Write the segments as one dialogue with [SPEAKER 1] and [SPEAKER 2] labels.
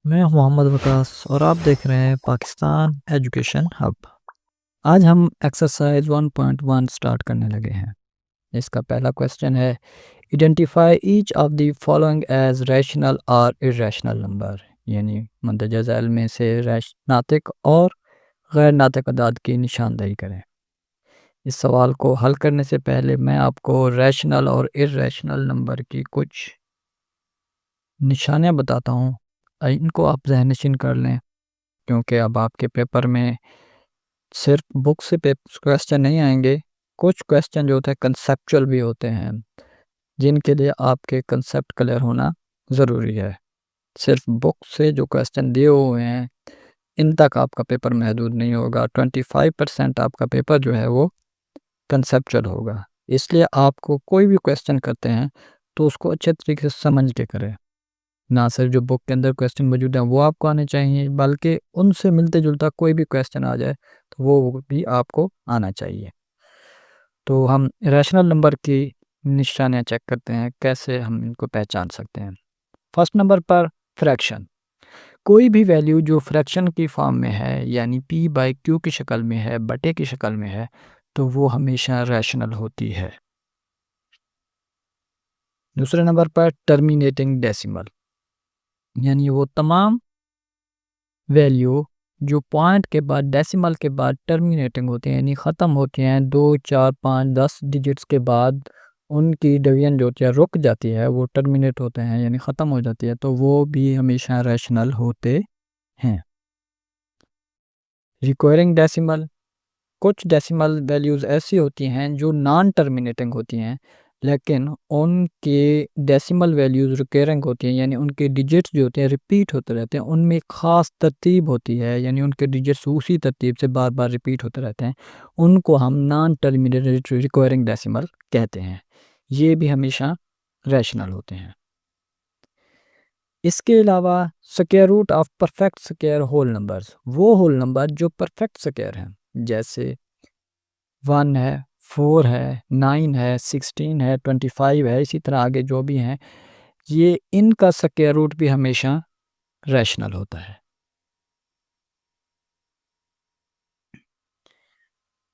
[SPEAKER 1] मैं हूं मोहम्मद वकास और आप देख रहे हैं पाकिस्तान एजुकेशन हब। आज हम एक्सरसाइज 1.1 स्टार्ट करने लगे हैं। इसका पहला क्वेश्चन है, identify each of the following as rational और इरेशनल नंबर, यानी मंदरजा झैल में से नातिक और गैर नातिक अदाद की निशानदेही करें। इस सवाल को हल करने से पहले मैं आपको रैशनल और इरेशनल नंबर की कुछ निशानियाँ बताता हूँ। इनको आप ज़हननशीन कर लें, क्योंकि अब आपके पेपर में सिर्फ बुक से क्वेश्चन नहीं आएंगे। कुछ क्वेश्चन जो होते हैं कंसेप्चुअल भी होते हैं, जिनके लिए आपके कंसेप्ट क्लियर होना ज़रूरी है। सिर्फ बुक से जो क्वेश्चन दिए हुए हैं, इन तक आपका पेपर महदूद नहीं होगा। 25% आपका पेपर जो है वो कंसेप्चुअल होगा। इसलिए आपको कोई भी क्वेश्चन करते हैं तो उसको अच्छे तरीके से समझ के करें। ना सिर्फ जो बुक के अंदर क्वेश्चन मौजूद हैं वो आपको आने चाहिए, बल्कि उनसे मिलते जुलता कोई भी क्वेश्चन आ जाए तो वो भी आपको आना चाहिए। तो हम रैशनल नंबर की निशानियाँ चेक करते हैं, कैसे हम इनको पहचान सकते हैं। फर्स्ट नंबर पर फ्रैक्शन। कोई भी वैल्यू जो फ्रैक्शन की फॉर्म में है, यानी p/q की शक्ल में है, बटे की शक्ल में है, तो वो हमेशा रैशनल होती है। दूसरे नंबर पर टर्मिनेटिंग डेसिमल, यानी वो तमाम वैल्यू जो पॉइंट के बाद डेसिमल के बाद टर्मिनेटिंग होती हैं, यानी ख़त्म होती हैं 2, 4, 5, 10 डिजिट्स के बाद उनकी डिवीजन जो होती है रुक जाती है, वो टर्मिनेट होते हैं यानी ख़त्म हो जाती है, तो वो भी हमेशा रैशनल होते हैं। रिक्वायरिंग डेसिमल, कुछ डेसिमल वैल्यूज़ ऐसी होती हैं जो नॉन टर्मिनेटिंग होती हैं, लेकिन उनके डेसिमल वैल्यूज़ रिकरिंग होती हैं, यानी उनके डिजिट्स जो होते हैं रिपीट होते रहते हैं। उनमें एक ख़ास तरतीब होती है, यानी उनके डिजिट्स उसी तरतीब से बार बार रिपीट होते रहते हैं। उनको हम नॉन टर्मिनेटेड रिक्वायरिंग डेसिमल कहते हैं। ये भी हमेशा रैशनल होते हैं। इसके अलावा square root of perfect square whole numbers, वो होल नंबर जो परफेक्ट स्क्वायर हैं, जैसे 1 है, 4 है, 9 है, 16 है, 25 है, इसी तरह आगे जो भी हैं, ये इनका स्क्वायर रूट भी हमेशा रैशनल होता है।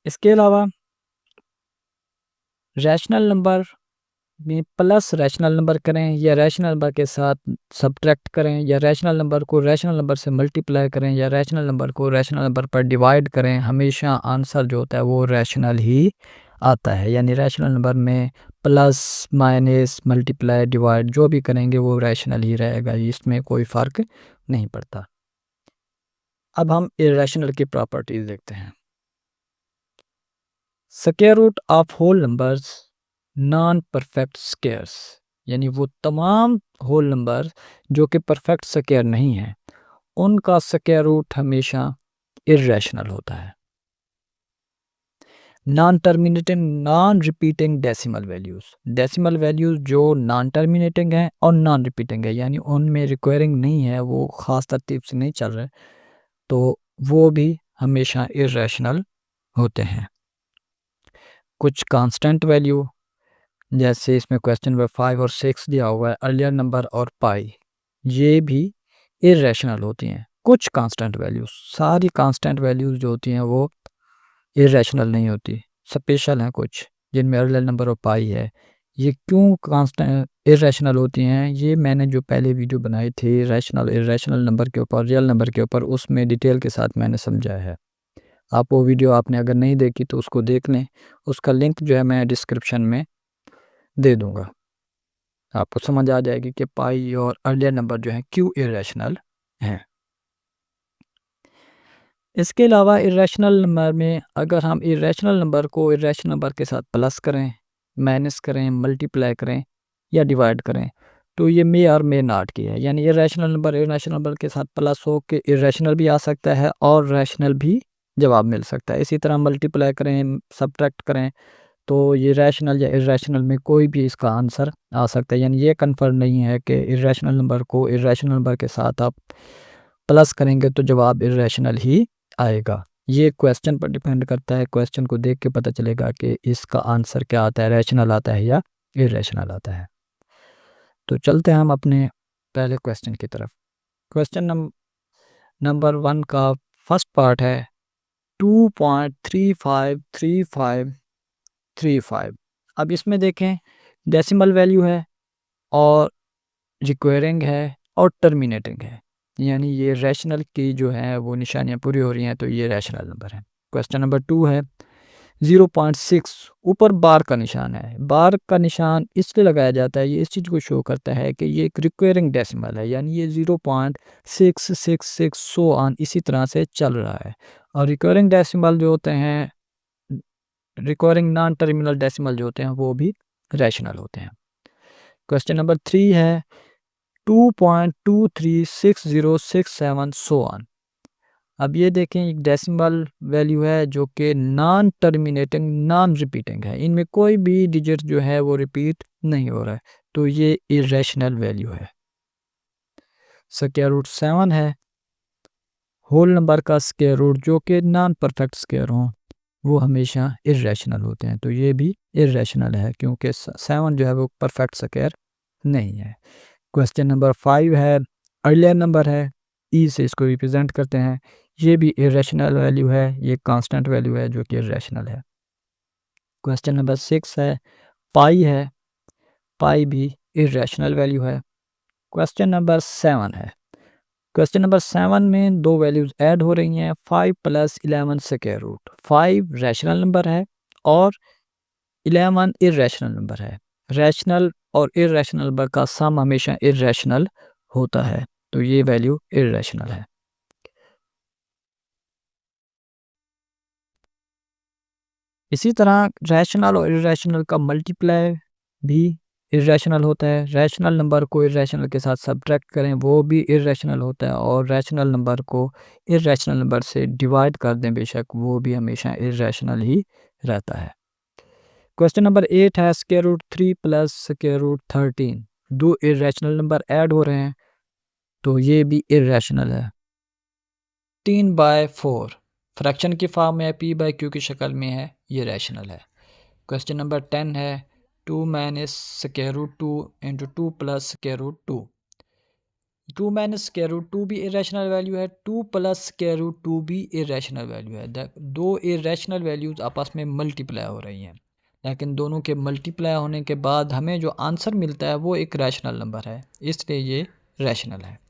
[SPEAKER 1] इसके अलावा रैशनल नंबर में प्लस रैशनल नंबर करें या रैशनल नंबर के साथ सब्ट्रैक्ट करें, या रैशनल नंबर को रैशनल नंबर से मल्टीप्लाई करें, या रैशनल नंबर को रैशनल नंबर पर डिवाइड करें, हमेशा आंसर जो होता है वो रैशनल ही आता है। यानी रैशनल नंबर में प्लस, माइनस, मल्टीप्लाई, डिवाइड जो भी करेंगे वो रैशनल ही रहेगा, इसमें कोई फ़र्क नहीं पड़ता। अब हम इर्रेशनल की प्रॉपर्टीज़ देखते हैं। Square root of whole numbers non perfect squares, यानी वो तमाम होल नंबर जो कि परफेक्ट स्क्वायर नहीं हैं, उनका स्क्वायर रूट हमेशा इर्रेशनल होता है। Non terminating non repeating decimal values, decimal values जो नॉन टर्मिनेटिंग हैं और नॉन रिपीटिंग है, यानी उनमें रिक्वायरिंग नहीं है, वो ख़ास तरतीब से नहीं चल रहे, तो वो भी हमेशा इर्रेशनल होते हैं। कुछ कांस्टेंट वैल्यू, जैसे इसमें क्वेश्चन नंबर 5 और 6 दिया हुआ है, अर्लियर नंबर और पाई, ये भी इर्रेशनल होती हैं। कुछ कांस्टेंट वैल्यूज़, सारी कांस्टेंट वैल्यूज़ जो होती हैं वो इर्रेशनल नहीं होती, स्पेशल हैं कुछ, जिनमें अर्लियर नंबर और पाई है। ये क्यों कांस्टेंट इर्रेशनल होती हैं, ये मैंने जो पहले वीडियो बनाई थी रैशनल इर्रेशनल नंबर के ऊपर, रियल नंबर के ऊपर, उसमें डिटेल के साथ मैंने समझाया है। आप वो वीडियो आपने अगर नहीं देखी तो उसको देख लें, उसका लिंक जो है मैं डिस्क्रिप्शन में दे दूँगा। आपको समझ आ जाएगी कि पाई और अर्लियर नंबर जो हैं क्यों इर्रेशनल हैं। इसके अलावा इर्रेशनल नंबर में अगर हम इर्रेशनल नंबर को इर्रेशनल नंबर के साथ प्लस करें, माइनस करें, मल्टीप्लाई करें या डिवाइड करें, तो ये मे और मे नॉट की है। यानी इर्रेशनल नंबर इर्रेशनल नंबर के साथ प्लस हो के इर्रेशनल भी आ सकता है और रैशनल भी जवाब मिल सकता है। इसी तरह मल्टीप्लाई करें, सब्ट्रैक्ट करें, तो ये रैशनल या इर्रेशनल में कोई भी इसका आंसर आ सकता है। यानी ये कन्फर्म नहीं है कि इर्रेशनल नंबर को इर्रेशनल नंबर के साथ आप प्लस करेंगे तो जवाब इर्रेशनल ही आएगा। ये क्वेश्चन पर डिपेंड करता है, क्वेश्चन को देख के पता चलेगा कि इसका आंसर क्या आता है, रैशनल आता है या इर्रेशनल आता है। तो चलते हैं हम अपने पहले क्वेश्चन की तरफ। क्वेश्चन नंबर 1 का फर्स्ट पार्ट है 2.353535। अब इसमें देखें डेसिमल वैल्यू है और रिक्वायरिंग है और टर्मिनेटिंग है, यानी ये रैशनल की जो है वो निशानियाँ पूरी हो रही हैं, तो ये रैशनल नंबर है। क्वेश्चन नंबर 2 है 0.6, ऊपर बार का निशान है। बार का निशान इसलिए लगाया जाता है, ये इस चीज़ को शो करता है कि ये एक रिक्वायरिंग डेसिमल है, यानी ये 0.666 सो ऑन इसी तरह से चल रहा है। और रिक्वायरिंग डेसिमल जो होते हैं, रिक्वायरिंग नॉन टर्मिनल डेसिमल जो होते हैं, वो भी रैशनल होते हैं। क्वेश्चन नंबर 3 है 2.236067 सो ऑन। अब ये देखें एक डेसिमल वैल्यू है जो कि नॉन टर्मिनेटिंग नॉन रिपीटिंग है, इनमें कोई भी डिजिट जो है वो रिपीट नहीं हो रहा है, तो ये इरेशनल वैल्यू है। स्क्वायर रूट 7 है होल नंबर का स्क्वायर रूट जो कि नॉन परफेक्ट स्क्वायर हो, वो हमेशा इरेशनल होते हैं, तो ये भी इरेशनल है क्योंकि 7 जो है वो परफेक्ट स्क्वायर नहीं है। क्वेश्चन नंबर 5 है अर्लियर नंबर है, ई से इसको रिप्रेजेंट करते हैं, ये भी इरेशनल वैल्यू है, ये कांस्टेंट वैल्यू है जो कि इरेशनल है। क्वेश्चन नंबर 6 है पाई है, पाई भी इरेशनल वैल्यू है। क्वेश्चन नंबर 7 है, क्वेश्चन नंबर 7 में दो वैल्यूज़ ऐड हो रही हैं, 5 + 11 स्क्वायर रूट। 5 रैशनल नंबर है और 11 इरेशनल नंबर है। रैशनल और इरेशनल नंबर का सम हमेशा इरेशनल होता है, तो ये वैल्यू इरेशनल है। इसी तरह रैशनल और इरेशनल का मल्टीप्लाई भी इरेशनल होता है। रैशनल नंबर को इरेशनल के साथ सब्ट्रैक्ट करें, वो भी इरेशनल होता है, और रैशनल नंबर को इरेशनल नंबर से डिवाइड कर दें बेशक, वो भी हमेशा इरेशनल ही रहता है। क्वेश्चन नंबर 8 है स्क्वायर रूट 3 + स्क्वायर रूट 13। दो इरेशनल नंबर ऐड हो रहे हैं, तो ये भी इरेशनल है। 3/4 फ्रैक्शन की फॉर्म में है, p/q की शक्ल में है, ये रैशनल है। क्वेश्चन नंबर 10 है 2 - square root 2 × 2 + square root 2। 2 - square root 2 भी इरेशनल वैल्यू है, 2 + स्क्वायर रूट 2 भी इरेशनल वैल्यू है। दो इरेशनल वैल्यूज़ आपस में मल्टीप्लाई हो रही हैं, लेकिन दोनों के मल्टीप्लाई होने के बाद हमें जो आंसर मिलता है वो एक रैशनल नंबर है, इसलिए ये रैशनल है।